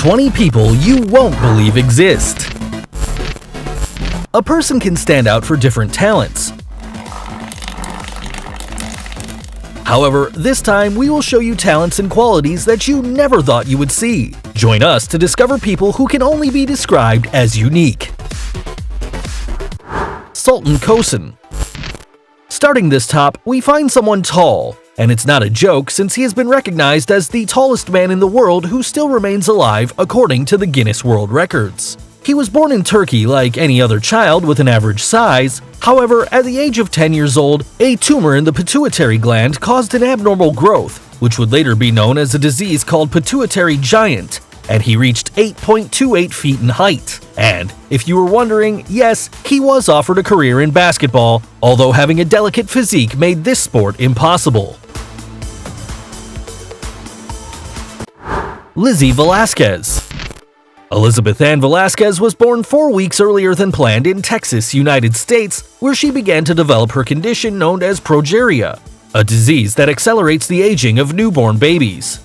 20 people you won't believe exist. A person can stand out for different talents. However, this time we will show you talents and qualities that you never thought you would see. Join us to discover people who can only be described as unique. Sultan Kosin. Starting this top, we find someone tall. And it's not a joke since he has been recognized as the tallest man in the world who still remains alive according to the Guinness World Records. He was born in Turkey like any other child with an average size. However, at the age of 10 years old, a tumor in the pituitary gland caused an abnormal growth, which would later be known as a disease called pituitary giant, and he reached 8.28 feet in height. And if you were wondering, yes, he was offered a career in basketball, although having a delicate physique made this sport impossible. Lizzie Velasquez. Elizabeth Ann Velasquez was born 4 weeks earlier than planned in Texas, United States, where she began to develop her condition known as progeria, a disease that accelerates the aging of newborn babies.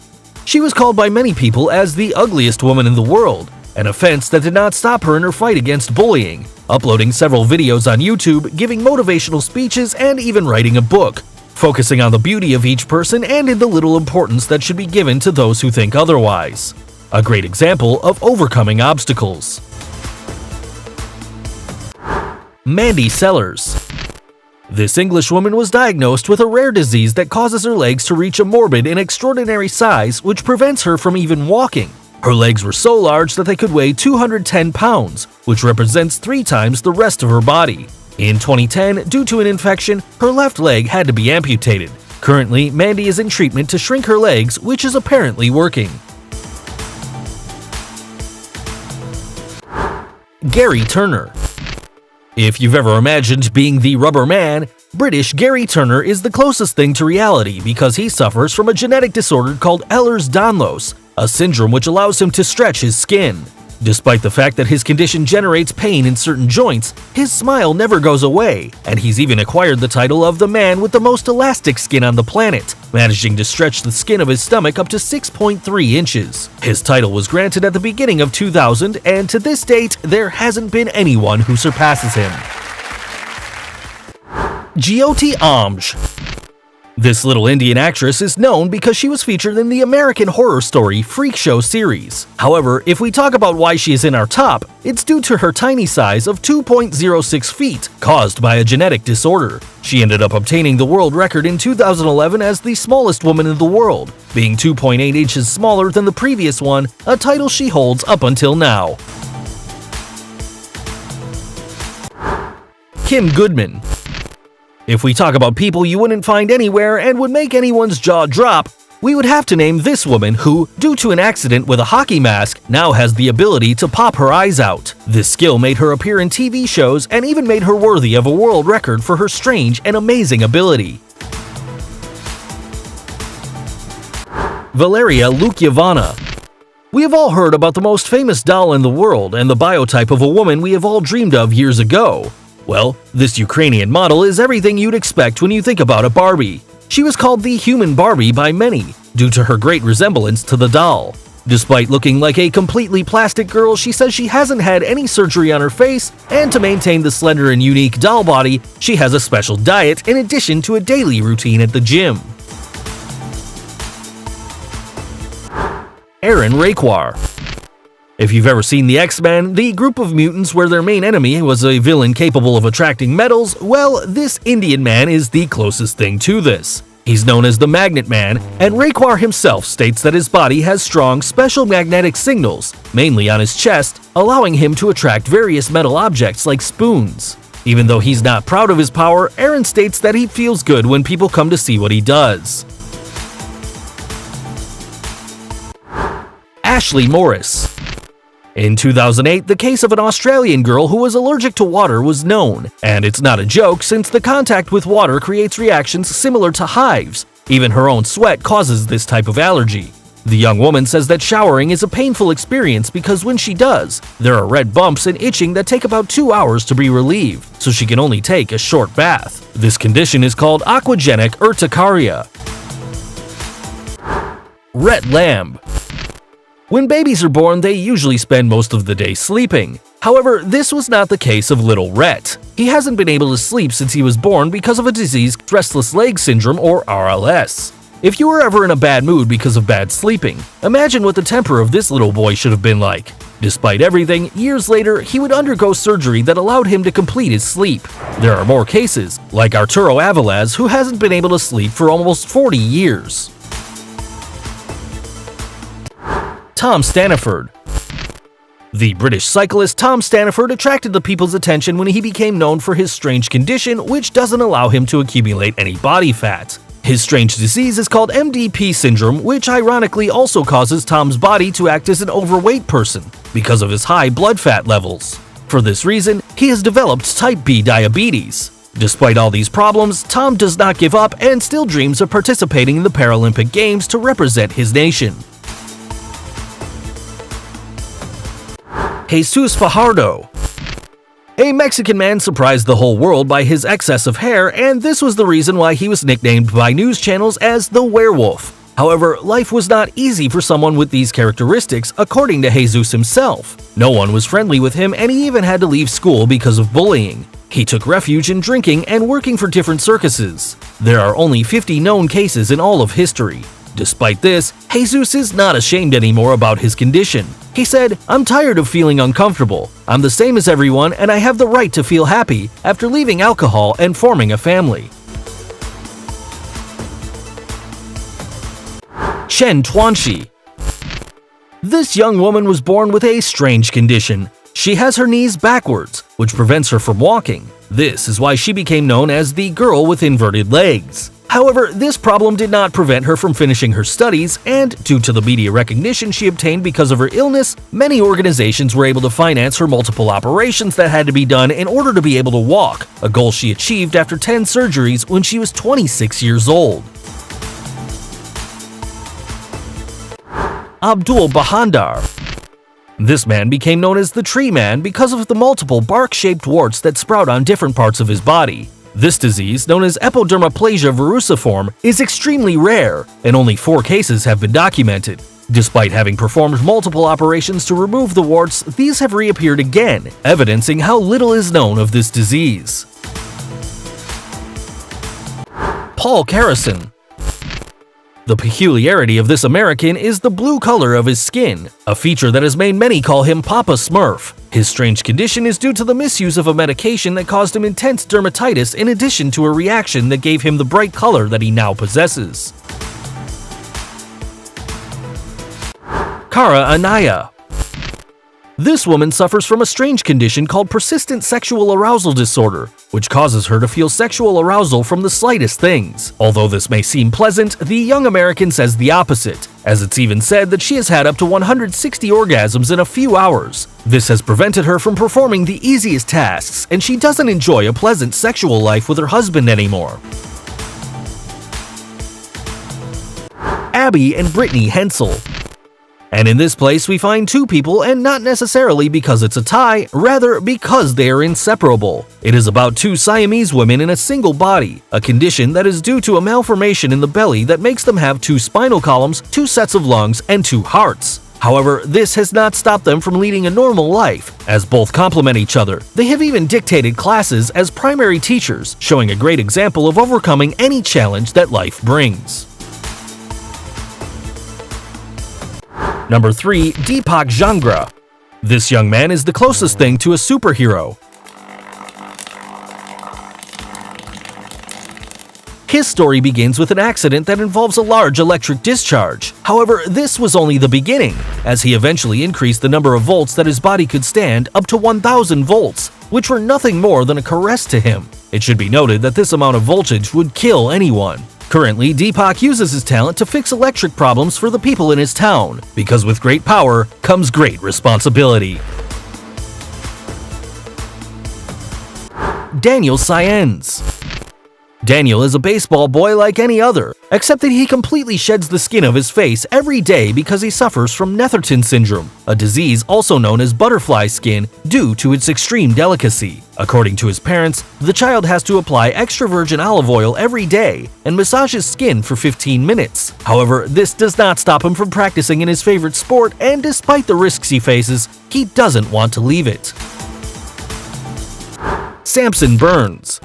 She was called by many people as the ugliest woman in the world, an offense that did not stop her in her fight against bullying, uploading several videos on YouTube, giving motivational speeches, and even writing a book, focusing on the beauty of each person and in the little importance that should be given to those who think otherwise. A great example of overcoming obstacles. Mandy Sellers. This Englishwoman was diagnosed with a rare disease that causes her legs to reach a morbid and extraordinary size which prevents her from even walking. Her legs were so large that they could weigh 210 pounds, which represents 3 times the rest of her body. In 2010, due to an infection, her left leg had to be amputated. Currently, Mandy is in treatment to shrink her legs, which is apparently working. Gary Turner. If you've ever imagined being the rubber man, British Gary Turner is the closest thing to reality because he suffers from a genetic disorder called Ehlers-Danlos, a syndrome which allows him to stretch his skin. Despite the fact that his condition generates pain in certain joints, his smile never goes away, and he's even acquired the title of the man with the most elastic skin on the planet, managing to stretch the skin of his stomach up to 6.3 inches. His title was granted at the beginning of 2000, and to this date, there hasn't been anyone who surpasses him. Jyoti Amj. This little Indian actress is known because she was featured in the American horror story Freak Show series. However, if we talk about why she is in our top, it's due to her tiny size of 2.06 feet, caused by a genetic disorder. She ended up obtaining the world record in 2011 as the smallest woman in the world, being 2.8 inches smaller than the previous one, a title she holds up until now. Kim Goodman. If we talk about people you wouldn't find anywhere and would make anyone's jaw drop, we would have to name this woman who, due to an accident with a hockey mask, now has the ability to pop her eyes out. This skill made her appear in TV shows and even made her worthy of a world record for her strange and amazing ability. Valeria Lukiavana. We have all heard about the most famous doll in the world and the biotype of a woman we have all dreamed of years ago. Well, this Ukrainian model is everything you'd expect when you think about a Barbie. She was called the human Barbie by many, due to her great resemblance to the doll. Despite looking like a completely plastic girl, she says she hasn't had any surgery on her face, and to maintain the slender and unique doll body, she has a special diet in addition to a daily routine at the gym. Aaron Raquar. If you've ever seen the X-Men, the group of mutants where their main enemy was a villain capable of attracting metals, well, this Indian man is the closest thing to this. He's known as the Magnet Man, and Raquar himself states that his body has strong special magnetic signals, mainly on his chest, allowing him to attract various metal objects like spoons. Even though he's not proud of his power, Aaron states that he feels good when people come to see what he does. Ashley Morris. In 2008, the case of an Australian girl who was allergic to water was known, and it's not a joke since the contact with water creates reactions similar to hives. Even her own sweat causes this type of allergy. The young woman says that showering is a painful experience because when she does, there are red bumps and itching that take about 2 hours to be relieved, so she can only take a short bath. This condition is called aquagenic urticaria. Rhett Lamb. When babies are born, they usually spend most of the day sleeping. However, this was not the case of little Rhett. He hasn't been able to sleep since he was born because of a disease, restless leg syndrome or RLS. If you were ever in a bad mood because of bad sleeping, imagine what the temper of this little boy should have been like. Despite everything, years later, he would undergo surgery that allowed him to complete his sleep. There are more cases, like Arturo Avilés, who hasn't been able to sleep for almost 40 years. Tom Staniford. The British cyclist Tom Staniford attracted the people's attention when he became known for his strange condition, which doesn't allow him to accumulate any body fat. His strange disease is called MDP syndrome, which ironically also causes Tom's body to act as an overweight person because of his high blood fat levels. For this reason, he has developed type B diabetes. Despite all these problems, Tom does not give up and still dreams of participating in the Paralympic Games to represent his nation. Jesus Fajardo. A Mexican man surprised the whole world by his excess of hair, and this was the reason why he was nicknamed by news channels as the werewolf. However, life was not easy for someone with these characteristics, according to Jesus himself. No one was friendly with him, and he even had to leave school because of bullying. He took refuge in drinking and working for different circuses. There are only 50 known cases in all of history. Despite this, Jesus is not ashamed anymore about his condition. He said, "I'm tired of feeling uncomfortable. I'm the same as everyone and I have the right to feel happy after leaving alcohol and forming a family." Chen Tuanxi. This young woman was born with a strange condition. She has her knees backwards, which prevents her from walking. This is why she became known as the girl with inverted legs. However, this problem did not prevent her from finishing her studies, and due to the media recognition she obtained because of her illness, many organizations were able to finance her multiple operations that had to be done in order to be able to walk, a goal she achieved after 10 surgeries when she was 26 years old. Abdul Bahandar. This man became known as the Tree Man because of the multiple bark-shaped warts that sprout on different parts of his body. This disease, known as epidermoplasia verruciform, is extremely rare, and only 4 cases have been documented. Despite having performed multiple operations to remove the warts, these have reappeared again, evidencing how little is known of this disease. Paul Carrison. The peculiarity of this American is the blue color of his skin, a feature that has made many call him Papa Smurf. His strange condition is due to the misuse of a medication that caused him intense dermatitis in addition to a reaction that gave him the bright color that he now possesses. Kara Anaya. This woman suffers from a strange condition called persistent sexual arousal disorder, which causes her to feel sexual arousal from the slightest things. Although this may seem pleasant, the young American says the opposite, as it's even said that she has had up to 160 orgasms in a few hours. This has prevented her from performing the easiest tasks, and she doesn't enjoy a pleasant sexual life with her husband anymore. Abby and Brittany Hensel. And in this place we find 2 people, and not necessarily because it's a tie, rather because they are inseparable. It is about 2 Siamese women in a single body, a condition that is due to a malformation in the belly that makes them have 2 spinal columns, 2 sets of lungs, and 2 hearts. However, this has not stopped them from leading a normal life, as both complement each other. They have even dictated classes as primary teachers, showing a great example of overcoming any challenge that life brings. Number 3. Deepak Jangra. This young man is the closest thing to a superhero. His story begins with an accident that involves a large electric discharge. However, this was only the beginning, as he eventually increased the number of volts that his body could stand up to 1,000 volts, which were nothing more than a caress to him. It should be noted that this amount of voltage would kill anyone. Currently, Deepak uses his talent to fix electric problems for the people in his town, because with great power comes great responsibility. Daniel Saenz. Daniel is a baseball boy like any other, except that he completely sheds the skin of his face every day because he suffers from Netherton syndrome, a disease also known as butterfly skin due to its extreme delicacy. According to his parents, the child has to apply extra virgin olive oil every day and massage his skin for 15 minutes. However, this does not stop him from practicing in his favorite sport, and despite the risks he faces, he doesn't want to leave it. Samson Burns.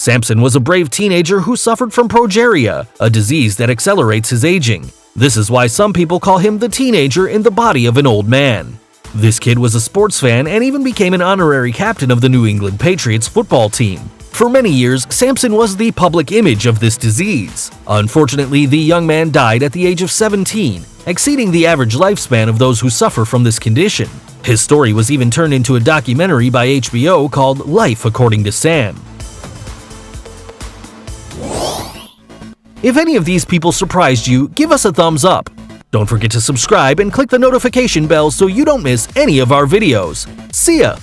Samson was a brave teenager who suffered from progeria, a disease that accelerates his aging. This is why some people call him the teenager in the body of an old man. This kid was a sports fan and even became an honorary captain of the New England Patriots football team. For many years, Samson was the public image of this disease. Unfortunately, the young man died at the age of 17, exceeding the average lifespan of those who suffer from this condition. His story was even turned into a documentary by HBO called Life According to Sam. If any of these people surprised you, give us a thumbs up. Don't forget to subscribe and click the notification bell so you don't miss any of our videos. See ya!